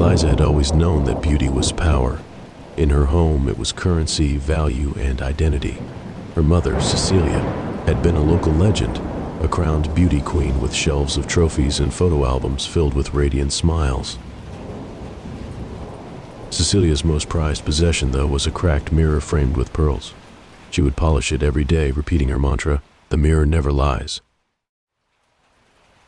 Eliza had always known that beauty was power. In her home, it was currency, value, and identity. Her mother, Cecilia, had been a local legend, a crowned beauty queen with shelves of trophies and photo albums filled with radiant smiles. Cecilia's most prized possession, though, was a cracked mirror framed with pearls. She would polish it every day, repeating her mantra, "The mirror never lies."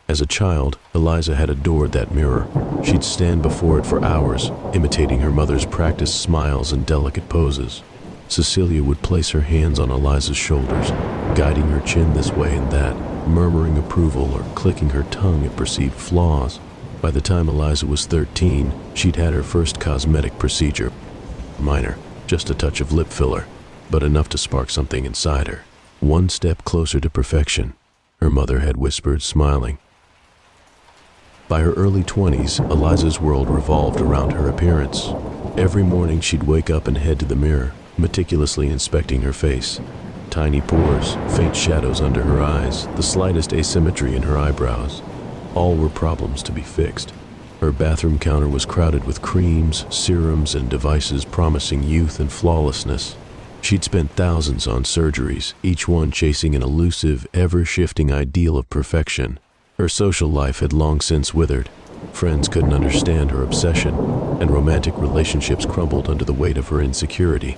As a child, Eliza had adored that mirror. She'd stand before it for hours, imitating her mother's practiced smiles and delicate poses. Cecilia would place her hands on Eliza's shoulders, guiding her chin this way and that, murmuring approval or clicking her tongue at perceived flaws. By the time Eliza was 13, she'd had her first cosmetic procedure. Minor, just a touch of lip filler, but enough to spark something inside her. One step closer to perfection, her mother had whispered, smiling. By her early 20s, Eliza's world revolved around her appearance. Every morning she'd wake up and head to the mirror, meticulously inspecting her face. Tiny pores, faint shadows under her eyes, the slightest asymmetry in her eyebrows. All were problems to be fixed. Her bathroom counter was crowded with creams, serums, and devices promising youth and flawlessness. She'd spent thousands on surgeries, each one chasing an elusive, ever-shifting ideal of perfection. Her social life had long since withered. Friends couldn't understand her obsession, and romantic relationships crumbled under the weight of her insecurity.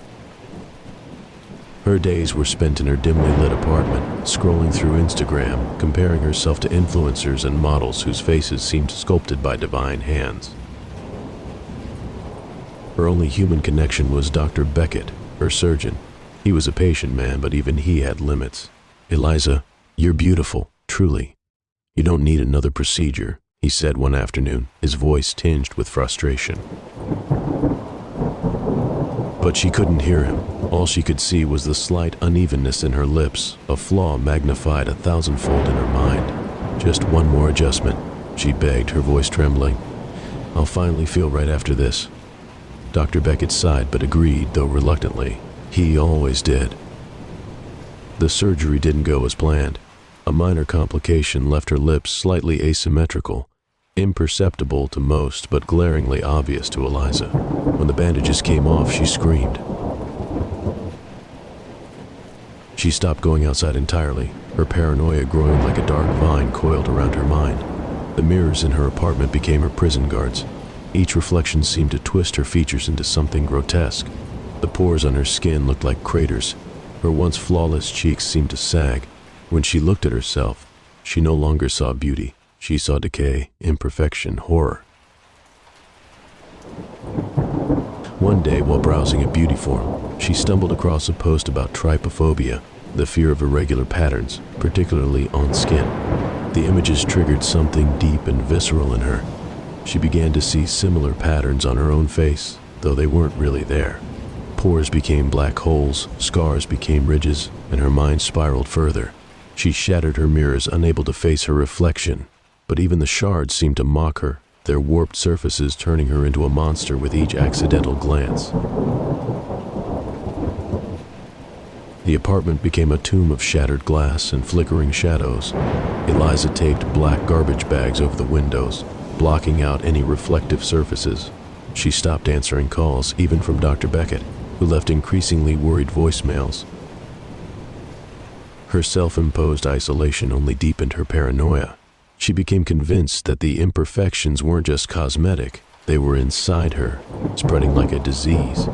Her days were spent in her dimly lit apartment, scrolling through Instagram, comparing herself to influencers and models whose faces seemed sculpted by divine hands. Her only human connection was Dr. Beckett, her surgeon. He was a patient man, but even he had limits. "Eliza, you're beautiful, truly. You don't need another procedure," he said one afternoon, his voice tinged with frustration. But she couldn't hear him. All she could see was the slight unevenness in her lips, a flaw magnified 1,000-fold in her mind. "Just one more adjustment," she begged, her voice trembling. "I'll finally feel right after this." Dr. Beckett sighed but agreed, though reluctantly. He always did. The surgery didn't go as planned. A minor complication left her lips slightly asymmetrical, imperceptible to most but glaringly obvious to Eliza. When the bandages came off, she screamed. She stopped going outside entirely, her paranoia growing like a dark vine coiled around her mind. The mirrors in her apartment became her prison guards. Each reflection seemed to twist her features into something grotesque. The pores on her skin looked like craters. Her once flawless cheeks seemed to sag. When she looked at herself, she no longer saw beauty. She saw decay, imperfection, horror. One day, while browsing a beauty forum, she stumbled across a post about trypophobia, the fear of irregular patterns, particularly on skin. The images triggered something deep and visceral in her. She began to see similar patterns on her own face, though they weren't really there. Pores became black holes, scars became ridges, and her mind spiraled further. She shattered her mirrors, unable to face her reflection, but even the shards seemed to mock her, their warped surfaces turning her into a monster with each accidental glance. The apartment became a tomb of shattered glass and flickering shadows. Eliza taped black garbage bags over the windows, blocking out any reflective surfaces. She stopped answering calls, even from Dr. Beckett, who left increasingly worried voicemails. Her self-imposed isolation only deepened her paranoia. She became convinced that the imperfections weren't just cosmetic, they were inside her, spreading like a disease.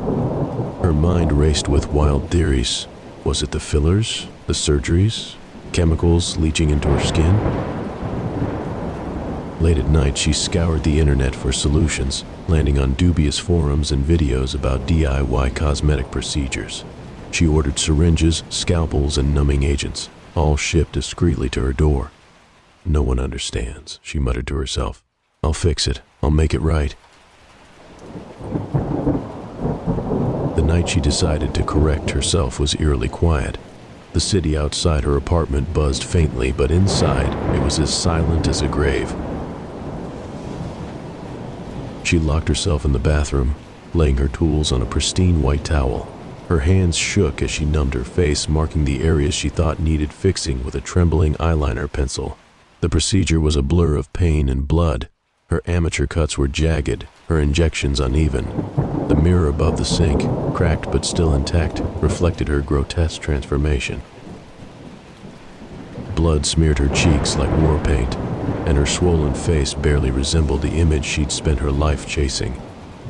Her mind raced with wild theories. Was it the fillers, the surgeries, chemicals leaching into her skin? Late at night, she scoured the internet for solutions, landing on dubious forums and videos about DIY cosmetic procedures. She ordered syringes, scalpels, and numbing agents, all shipped discreetly to her door. "No one understands," she muttered to herself. "I'll fix it. I'll make it right." The night she decided to correct herself was eerily quiet. The city outside her apartment buzzed faintly, but inside, it was as silent as a grave. She locked herself in the bathroom, laying her tools on a pristine white towel. Her hands shook as she numbed her face, marking the areas she thought needed fixing with a trembling eyeliner pencil. The procedure was a blur of pain and blood. Her amateur cuts were jagged, her injections uneven. The mirror above the sink, cracked but still intact, reflected her grotesque transformation. Blood smeared her cheeks like war paint, and her swollen face barely resembled the image she'd spent her life chasing.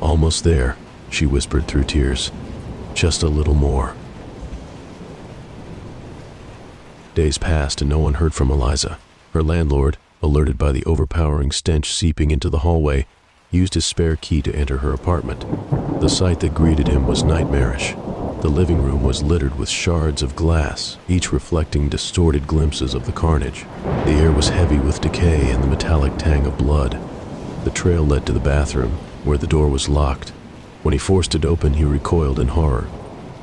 "Almost there," she whispered through tears. "Just a little more." Days passed and no one heard from Eliza. Her landlord, alerted by the overpowering stench seeping into the hallway, used his spare key to enter her apartment. The sight that greeted him was nightmarish. The living room was littered with shards of glass, each reflecting distorted glimpses of the carnage. The air was heavy with decay and the metallic tang of blood. The trail led to the bathroom, where the door was locked. When he forced it open, he recoiled in horror.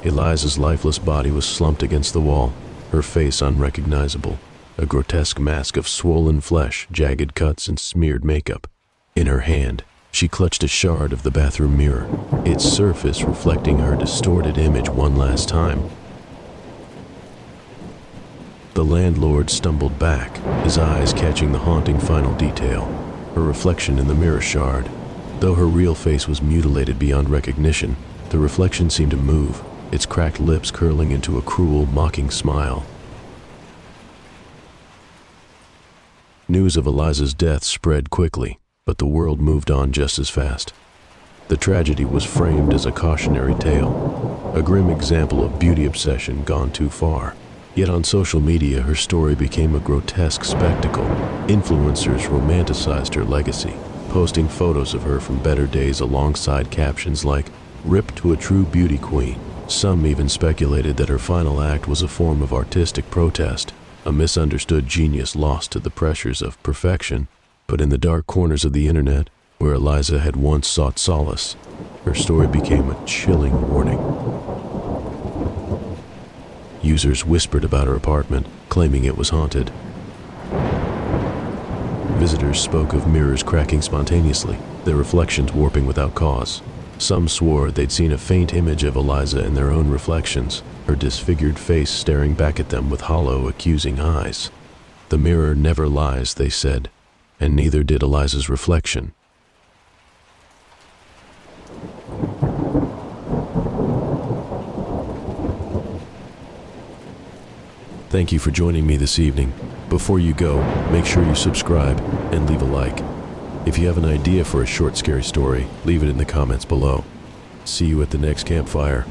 Eliza's lifeless body was slumped against the wall, her face unrecognizable, a grotesque mask of swollen flesh, jagged cuts, and smeared makeup. In her hand, she clutched a shard of the bathroom mirror, its surface reflecting her distorted image one last time. The landlord stumbled back, his eyes catching the haunting final detail, her reflection in the mirror shard. Though her real face was mutilated beyond recognition, the reflection seemed to move, its cracked lips curling into a cruel, mocking smile. News of Eliza's death spread quickly, but the world moved on just as fast. The tragedy was framed as a cautionary tale, a grim example of beauty obsession gone too far. Yet on social media, her story became a grotesque spectacle. Influencers romanticized her legacy, posting photos of her from better days alongside captions like, "Rip to a true beauty queen." Some even speculated that her final act was a form of artistic protest, a misunderstood genius lost to the pressures of perfection. But in the dark corners of the internet, where Eliza had once sought solace, her story became a chilling warning. Users whispered about her apartment, claiming it was haunted. Visitors spoke of mirrors cracking spontaneously, their reflections warping without cause. Some swore they'd seen a faint image of Eliza in their own reflections, her disfigured face staring back at them with hollow, accusing eyes. The mirror never lies, they said, and neither did Eliza's reflection. Thank you for joining me this evening. Before you go, make sure you subscribe and leave a like. If you have an idea for a short, scary story, leave it in the comments below. See you at the next campfire.